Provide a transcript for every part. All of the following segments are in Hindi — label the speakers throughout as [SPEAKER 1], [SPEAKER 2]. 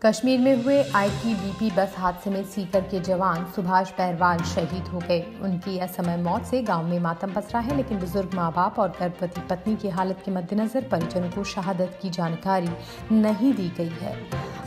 [SPEAKER 1] कश्मीर में हुए आईटीबीपी बस हादसे में सीकर के जवान सुभाष बहरवाल शहीद हो गए। उनकी असमय मौत से गांव में मातम पसरा है, लेकिन बुजुर्ग मां बाप और गर्भवती पत्नी की हालत के मद्देनजर परिजनों को शहादत की जानकारी नहीं दी गई है।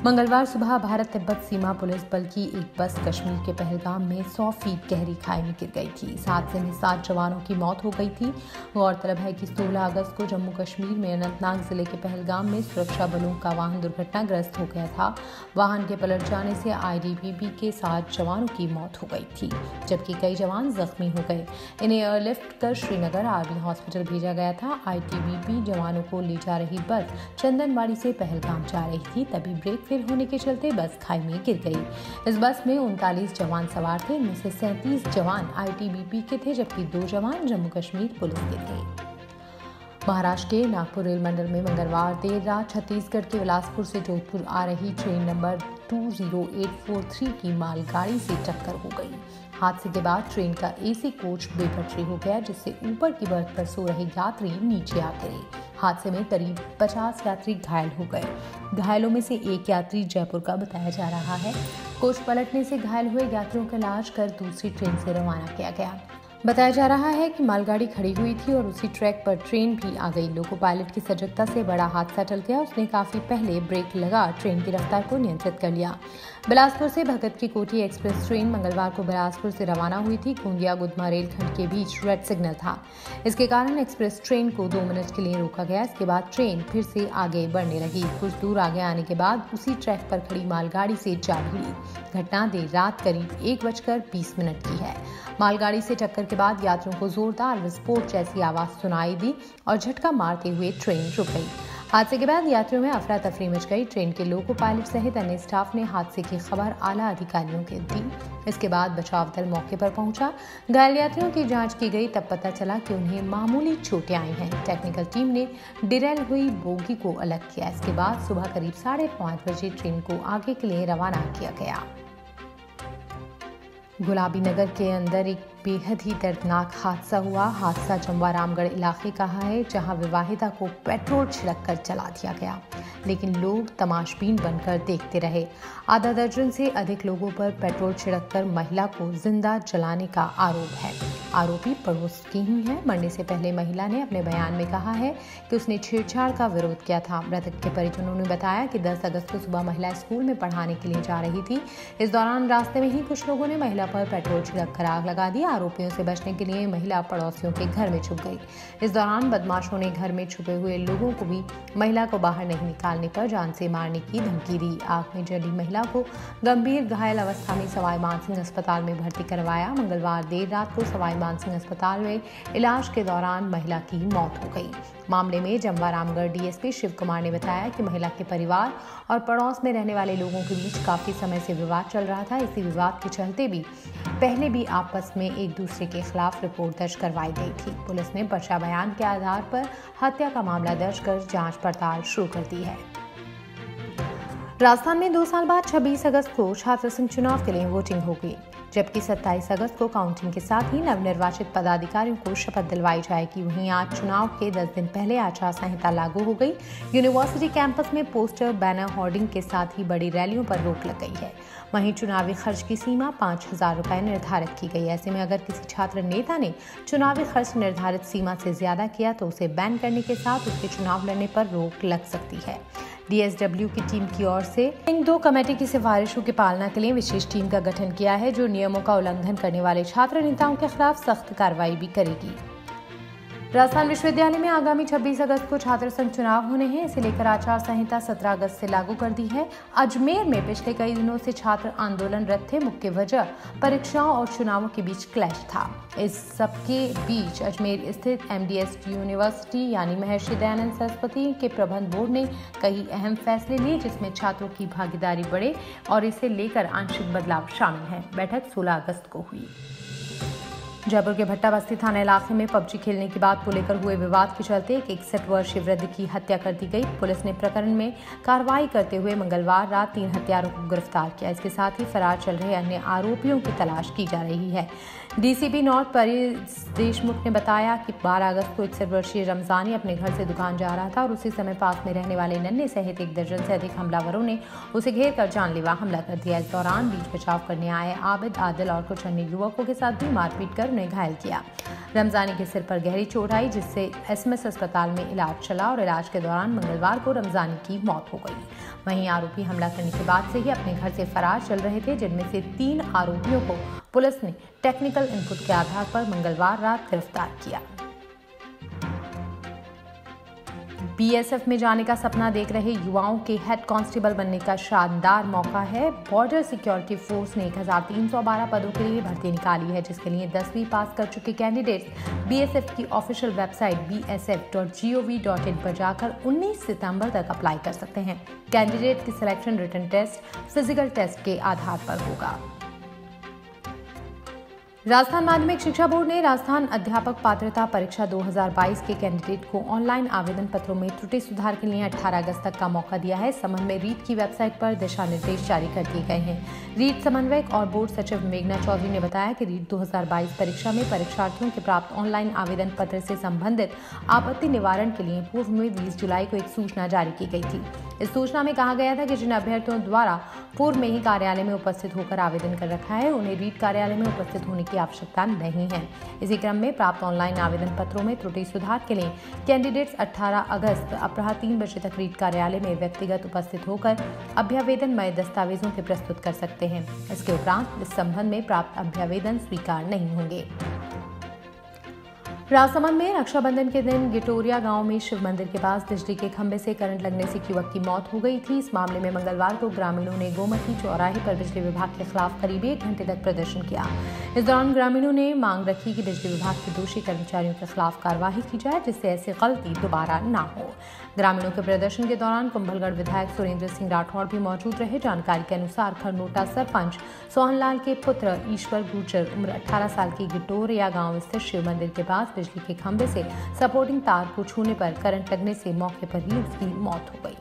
[SPEAKER 1] मंगलवार सुबह भारत तिब्बत सीमा पुलिस बल की एक बस कश्मीर के पहलगाम में 100 फीट गहरी खाई में गिर गई थी। इस हादसे में 7 जवानों की मौत हो गई थी। गौरतलब है कि 16 अगस्त को जम्मू कश्मीर में अनंतनाग जिले के पहलगाम में सुरक्षा बलों का वाहन दुर्घटनाग्रस्त हो गया था। वाहन के पलट जाने से आईटीबीपी के 7 जवानों की मौत हो गई थी, जबकि कई जवान जख्मी हो गए। इन्हें एयरलिफ्ट कर श्रीनगर आर्मी हॉस्पिटल भेजा गया था। आईटीबीपी जवानों को ले जा रही बस चंदनवाड़ी से पहलगाम जा रही थी, तभी ब्रेक फेल होने के चलते बस खाई में गिर गई। इस बस में 39 जवान सवार थे। इनमें से 37 जवान आईटीबीपी के थे, जबकि 2 जवान जम्मू कश्मीर पुलिस के थे। महाराष्ट्र के नागपुर रेल मंडल में मंगलवार देर रात छत्तीसगढ़ के बिलासपुर से जोधपुर आ रही ट्रेन नंबर 20843 की मालगाड़ी से टक्कर हो गई। हादसे के बाद ट्रेन का एसी कोच बेपटरी हो गया, जिससे ऊपर की बर्थ पर सो रहे यात्री नीचे आ गिरे। हादसे में करीब 50 यात्री घायल हो गए। घायलों में से एक यात्री जयपुर का बताया जा रहा है। कोच पलटने से घायल हुए यात्रियों का इलाज कर दूसरी ट्रेन से रवाना किया गया। बताया जा रहा है कि मालगाड़ी खड़ी हुई थी और उसी ट्रैक पर ट्रेन भी आ गई। लोको पायलट की सजगता से बड़ा हादसा टल गया। उसने काफी पहले ब्रेक लगा ट्रेन की रफ्तार को नियंत्रित कर लिया। बिलासपुर से भगत की कोठी एक्सप्रेस ट्रेन मंगलवार को बिलासपुर से रवाना हुई थी। गोंदिया गुदमा रेलखंड के बीच रेड सिग्नल था। इसके कारण एक्सप्रेस ट्रेन को 2 मिनट के लिए रोका गया। इसके बाद ट्रेन फिर से आगे बढ़ने लगी। कुछ दूर आगे आने के बाद उसी ट्रैक पर खड़ी मालगाड़ी से जा भिड़ी। घटना देर रात करीब 1:20 की है। मालगाड़ी से टक्कर के बाद यात्रियों को जोरदार विस्फोट जैसी आवाज सुनाई दी और झटका मारते हुए ट्रेन रुक गई। हादसे के बाद यात्रियों में अफरा तफरी मच गई। ट्रेन के लोको पायलट सहित अन्य स्टाफ ने हादसे की खबर आला अधिकारियों को दी। इसके बाद बचाव दल मौके पर पहुंचा। घायल यात्रियों की जांच की गई, तब पता चला कि उन्हें मामूली चोटें आई हैं। टेक्निकल टीम ने डिरेल हुई बोगी को अलग किया। इसके बाद सुबह करीब 5:30 बजे ट्रेन को आगे के लिए रवाना किया गया। गुलाबी नगर के अंदर एक बेहद ही दर्दनाक हादसा हुआ। हादसा जमवा रामगढ़ इलाके का है, जहां विवाहिता को पेट्रोल छिड़ककर जला दिया गया, लेकिन लोग तमाशबीन बनकर देखते रहे। आधा दर्जन से अधिक लोगों पर पेट्रोल छिड़ककर महिला को जिंदा जलाने का आरोप है। आरोपी पड़ोस की ही है। मरने से पहले महिला ने अपने बयान में कहा है कि उसने छेड़छाड़ का विरोध किया था। मृतक के परिजनों ने बताया कि 10 अगस्त को सुबह महिला स्कूल में पढ़ाने के लिए जा रही थी। इस दौरान रास्ते में ही कुछ लोगों ने महिला पर पेट्रोल छिड़ककर आग लगा दी। आरोपियों से बचने के लिए महिला पड़ोसियों के घर में छुप गई। इस दौरान बदमाशों ने घर में छुपे हुए लोगों को भी महिला को बाहर नहीं निकालने पर जान से मारने की धमकी दी। आग में जली महिला को गंभीर घायल अवस्था में सवाई मानसिंह अस्पताल में भर्ती करवाया। मंगलवार देर रात को सवाई मानसिंह अस्पताल में इलाज के दौरान महिला की मौत हो गई। मामले में जमवा रामगढ़ डीएसपी शिव कुमार ने बताया कि महिला के परिवार और पड़ोस में रहने वाले लोगों के बीच काफी समय से विवाद चल रहा था। इसी विवाद के चलते भी पहले भी आपस में एक दूसरे के खिलाफ रिपोर्ट दर्ज करवाई गई थी। पुलिस ने पर्चा बयान के आधार पर हत्या का मामला दर्ज कर जांच पड़ताल शुरू कर दी है। राजस्थान में 2 साल बाद 26 अगस्त को छात्र संघ चुनाव के लिए वोटिंग होगी, जबकि 27 अगस्त को काउंटिंग के साथ ही नवनिर्वाचित पदाधिकारियों को शपथ दिलवाई जाएगी। वहीं आज चुनाव के 10 दिन पहले आचार संहिता लागू हो गई। यूनिवर्सिटी कैंपस में पोस्टर, बैनर, होर्डिंग के साथ ही बड़ी रैलियों पर रोक लग गई है। वहीं चुनावी खर्च की सीमा 5,000 रुपए निर्धारित की गई। ऐसे में अगर किसी छात्र नेता ने चुनावी खर्च निर्धारित सीमा से ज्यादा किया तो उसे बैन करने के साथ उसके चुनाव लड़ने पर रोक लग सकती है। डीएसडब्ल्यू की टीम की ओर से इन 2 कमेटी की सिफारिशों की पालना के लिए विशेष टीम का गठन किया है, जो नियमों का उल्लंघन करने वाले छात्र नेताओं के खिलाफ सख्त कार्रवाई भी करेगी। राजस्थान विश्वविद्यालय में आगामी 26 अगस्त को छात्र संघ चुनाव होने हैं। इसे लेकर आचार संहिता 17 अगस्त से लागू कर दी है। अजमेर में पिछले कई दिनों से छात्र आंदोलनरत थे। मुख्य वजह परीक्षाओं और चुनावों के बीच क्लैश था। इस सबके बीच अजमेर स्थित एमडीएस यूनिवर्सिटी यानी महर्षि दयानंद सरस्वती के प्रबंध बोर्ड ने कई अहम फैसले लिए, जिसमें छात्रों की भागीदारी बढ़े और इसे लेकर आंशिक बदलाव शामिल हैं। बैठक 16 अगस्त को हुई। जयपुर के भट्टा बस्ती थाना इलाके में पबजी खेलने की बात को लेकर हुए विवाद के चलते एक 61 वर्षीय वृद्ध की हत्या कर दी गई। पुलिस ने प्रकरण में कार्रवाई करते हुए मंगलवार रात 3 हत्यारों को गिरफ्तार किया। इसके साथ ही फरार चल रहे अन्य आरोपियों की तलाश की जा रही है। डीसीपी नॉर्थ परेश देशमुख ने बताया कि 12 अगस्त को 61 वर्षीय रमजानी अपने घर से दुकान जा रहा था और उसी समय पास में रहने वाले नन्हे सहित 1 दर्जन से अधिक हमलावरों ने उसे घेर कर जानलेवा हमला कर दिया। इस दौरान बीच बचाव करने आए आबिद, आदिल और कुछ अन्य युवकों के साथ भी मारपीट कर उन्हें घायल किया। रमजानी के सिर पर गहरी चोट आई, जिससे एसएमएस अस्पताल में इलाज चला और इलाज के दौरान मंगलवार को रमजानी की मौत हो गई। वहीं आरोपी हमला करने के बाद से ही अपने घर से फरार चल रहे थे, जिनमें से 3 आरोपियों को पुलिस ने टेक्निकल इनपुट के आधार पर मंगलवार रात गिरफ्तार किया। बीएसएफ में जाने का सपना देख रहे युवाओं के हेड कांस्टेबल बनने का शानदार मौका है। बॉर्डर सिक्योरिटी फोर्स ने 1312 पदों के लिए भर्ती निकाली है, जिसके लिए 10वीं पास कर चुके कैंडिडेट्स बीएसएफ की ऑफिशियल वेबसाइट bsf.gov.in पर जाकर 19 सितंबर तक अप्लाई कर सकते हैं। कैंडिडेट की selection written test, physical test के आधार पर होगा। राजस्थान माध्यमिक शिक्षा बोर्ड ने राजस्थान अध्यापक पात्रता परीक्षा 2022 के कैंडिडेट को ऑनलाइन आवेदन पत्रों में त्रुटि सुधार के लिए 18 अगस्त तक का मौका दिया है। इस संबंध में रीट की वेबसाइट पर दिशा निर्देश जारी कर दिए गए हैं। रीट समन्वयक और बोर्ड सचिव मेघना चौधरी ने बताया कि रीट 2022 परीक्षा में परीक्षार्थियों के प्राप्त ऑनलाइन आवेदन पत्र से संबंधित आपत्ति निवारण के लिए पूर्व में 20 जुलाई को एक सूचना जारी की गई थी। इस सूचना में कहा गया था कि जिन अभ्यर्थियों द्वारा पूर्व में ही कार्यालय में उपस्थित होकर आवेदन कर रखा है, उन्हें रीट कार्यालय में उपस्थित होने की आवश्यकता नहीं है। इसी क्रम में प्राप्त ऑनलाइन आवेदन पत्रों में त्रुटि सुधार के लिए कैंडिडेट्स 18 अगस्त अपराह 3 बजे तक रीट कार्यालय में व्यक्तिगत उपस्थित होकर अभ्यावेदनमय दस्तावेजों के प्रस्तुत कर सकते हैं। इसके उपरांत इस संबंध में प्राप्त अभ्यावेदन स्वीकार नहीं होंगे। राजसमंद में रक्षाबंधन के दिन गिटोरिया गांव में शिव मंदिर के पास बिजली के खंभे से करंट लगने से एक युवक की मौत हो गई थी। इस मामले में मंगलवार को ग्रामीणों ने गोमती चौराहे पर बिजली विभाग के खिलाफ करीब 1 घंटे तक प्रदर्शन किया। इस दौरान ग्रामीणों ने मांग रखी कि बिजली विभाग के दोषी कर्मचारियों के खिलाफ कार्रवाई की जाए, जिससे ऐसी गलती दोबारा न हो। ग्रामीणों के प्रदर्शन के दौरान कुंभलगढ़ विधायक सुरेंद्र सिंह राठौड़ भी मौजूद रहे। जानकारी के अनुसार खरनोटा सरपंच सोहनलाल के पुत्र ईश्वर गुर्जर उम्र 18 साल की गिटोरिया गांव स्थित शिव मंदिर के पास बिजली के खंभे से सपोर्टिंग तार को छूने पर करंट लगने से मौके पर ही उसकी मौत हो गई।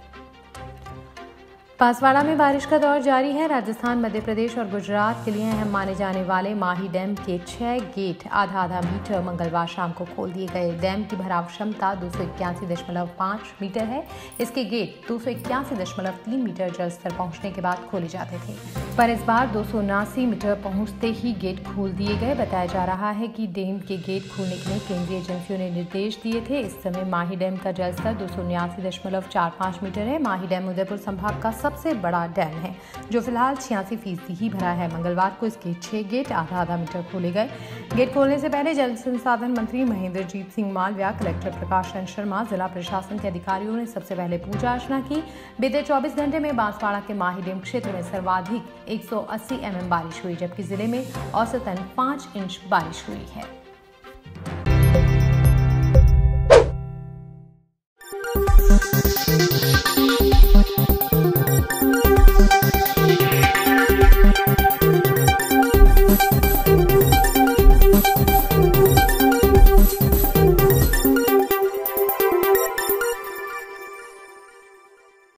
[SPEAKER 1] बांसवाड़ा में बारिश का दौर जारी है। राजस्थान, मध्य प्रदेश और गुजरात के लिए अहम माने जाने वाले माही डैम के 6 गेट आधा मीटर मंगलवार शाम को खोल दिए गए। डैम की भराव क्षमता 281.5 मीटर है। इसके गेट 281.3 मीटर जल स्तर पहुंचने के बाद खोले जाते थे, पर इस बार 279 मीटर पहुंचते ही गेट खोल दिए गए। बताया जा रहा है कि डैम के गेट खोलने के लिए केंद्रीय एजेंसियों ने निर्देश दिए थे। इस समय माही डैम का जल स्तर 279.45 मीटर है। माही डैम उदयपुर संभाग का सबसे बड़ा डैम है, जो फिलहाल 86% ही भरा है। मंगलवार को इसके 6 गेट आधा मीटर खोले गए। गेट खोलने से पहले जल संसाधन मंत्री महेंद्रजीत सिंह मालविया, कलेक्टर प्रकाश चंद्र शर्मा, जिला प्रशासन के अधिकारियों ने सबसे पहले पूजा अर्चना की। बीते 24 घंटे में बांसवाड़ा के माही डैम क्षेत्र में सर्वाधिक 180 mm बारिश हुई, जबकि जिले में औसतन 5 इंच बारिश हुई है।